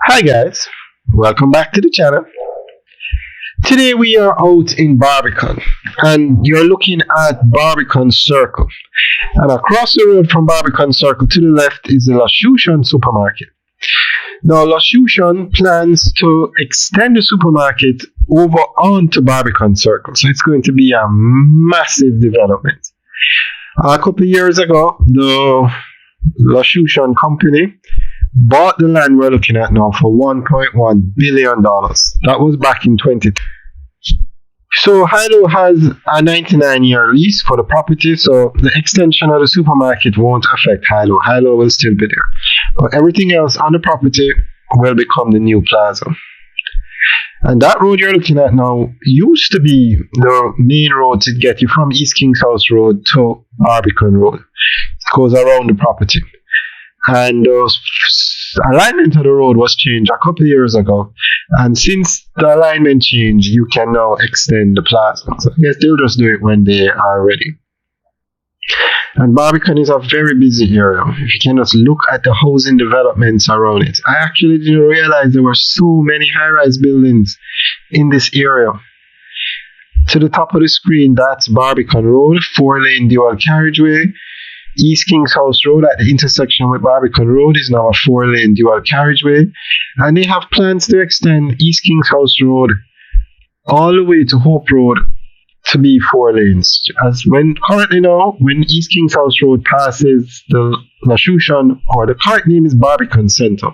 Hi guys, welcome back to the channel. Today we are out in Barbican and you're looking at Barbican Circle. And across the road from Barbican Circle to the left is the Loshusan supermarket. Now Loshusan plans to extend the supermarket over onto Barbican Circle. So it's going to be a massive development. A couple of years ago, the Loshusan company bought the land we're looking at now for $1.1 billion. That was back in 2020. So Hilo has a 99-year lease for the property, so the extension of the supermarket won't affect Hilo. Hilo will still be there. But everything else on the property will become the new plaza. And that road you're looking at now used to be the main road to get you from East Kings House Road to Barbican Road. It goes around the property. And the alignment of the road was changed a couple of years ago. And since the alignment changed, you can now extend the plaza. So I guess they'll just do it when they are ready. And Barbican is a very busy area. If you can just look at the housing developments around it. I actually didn't realize there were so many high-rise buildings in this area. To the top of the screen, that's Barbican Road, 4-lane dual carriageway. East Kings House Road at the intersection with Barbican Road is now a 4-lane dual carriageway. And they have plans to extend East Kings House Road all the way to Hope Road to be 4 lanes. Currently now, when East Kings House Road passes the Loshusan, or the correct name is Barbican Center.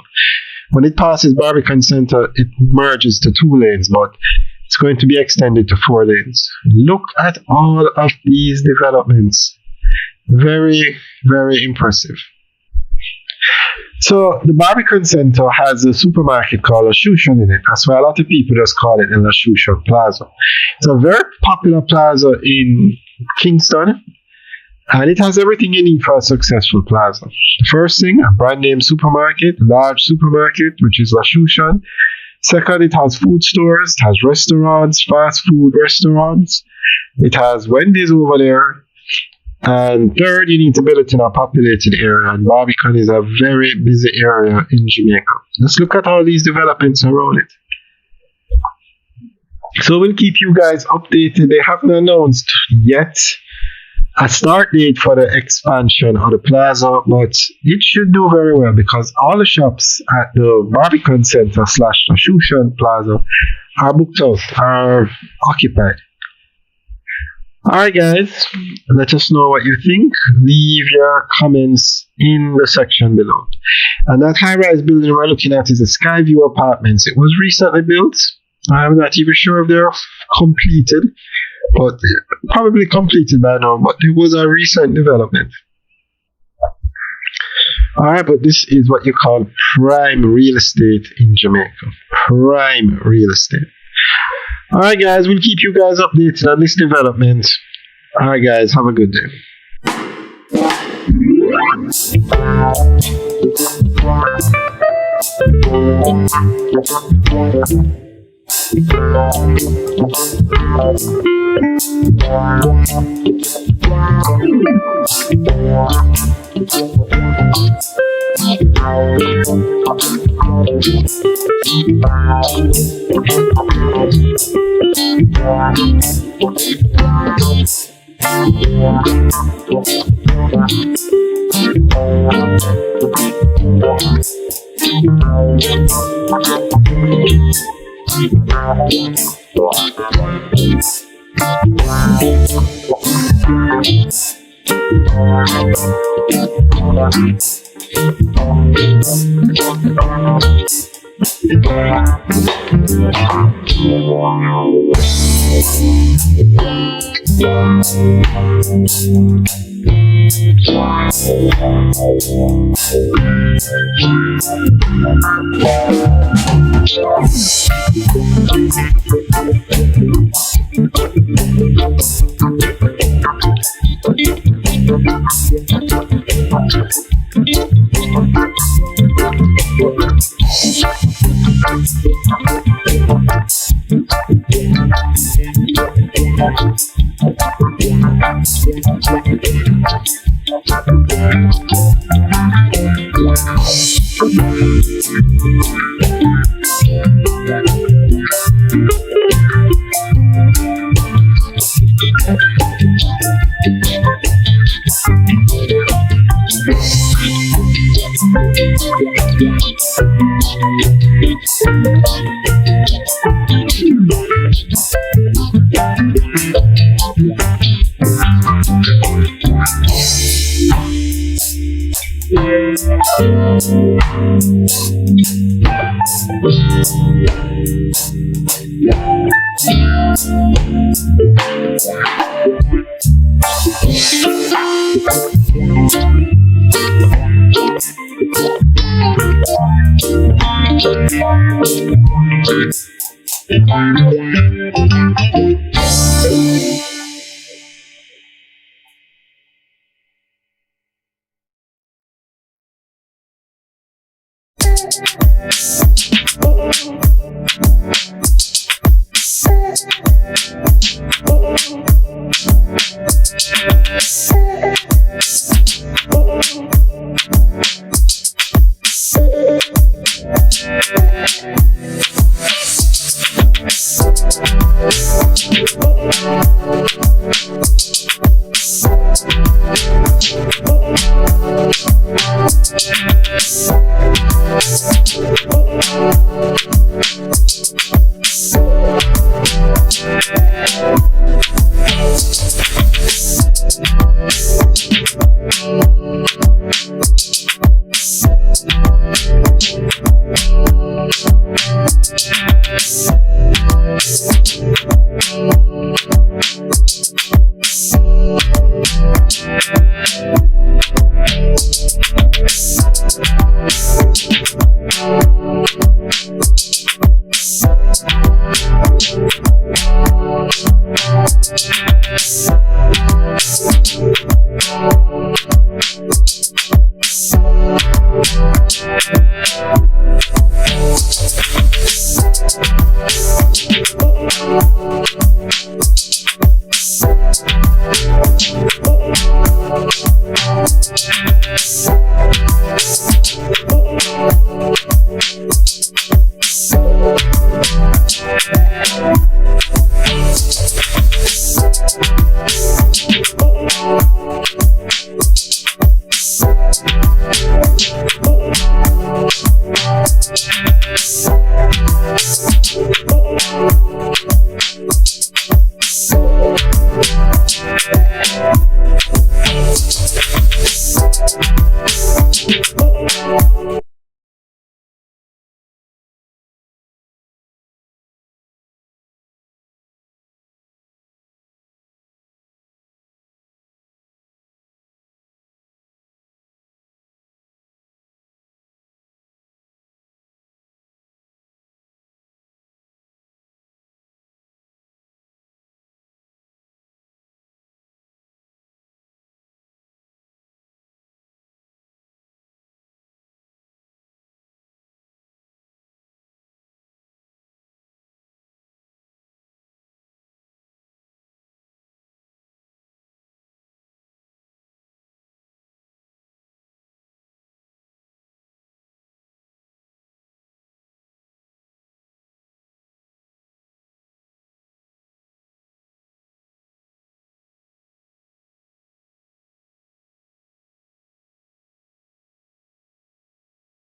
When it passes Barbican Center, it merges to 2 lanes, but it's going to be extended to 4 lanes. Look at all of these developments. Very, very impressive. So the Barbican Center has a supermarket called Loshusan in it. That's why a lot of people just call it the Loshusan Plaza. It's a very popular plaza in Kingston, and it has everything you need for a successful plaza. The first thing, a brand name supermarket, large supermarket, which is Loshusan. Second, it has food stores, it has restaurants, fast food restaurants. It has Wendy's over there. And third, you need to build it in a populated area, and Barbican is a very busy area in Jamaica. Let's look at all these developments around it. So we'll keep you guys updated. They haven't announced yet a start date for the expansion of the plaza, but it should do very well because all the shops at the Barbican Center / Loshusan Plaza are booked out, are occupied. Alright guys, let us know what you think. Leave your comments in the section below. And that high-rise building we're looking at is the Skyview Apartments. It was recently built. I'm not even sure if they're completed, but probably completed by now, but it was a recent development. Alright, but this is what you call prime real estate in Jamaica. Prime real estate. Alright guys, we'll keep you guys updated on this development. Alright guys, have a good day. Wow.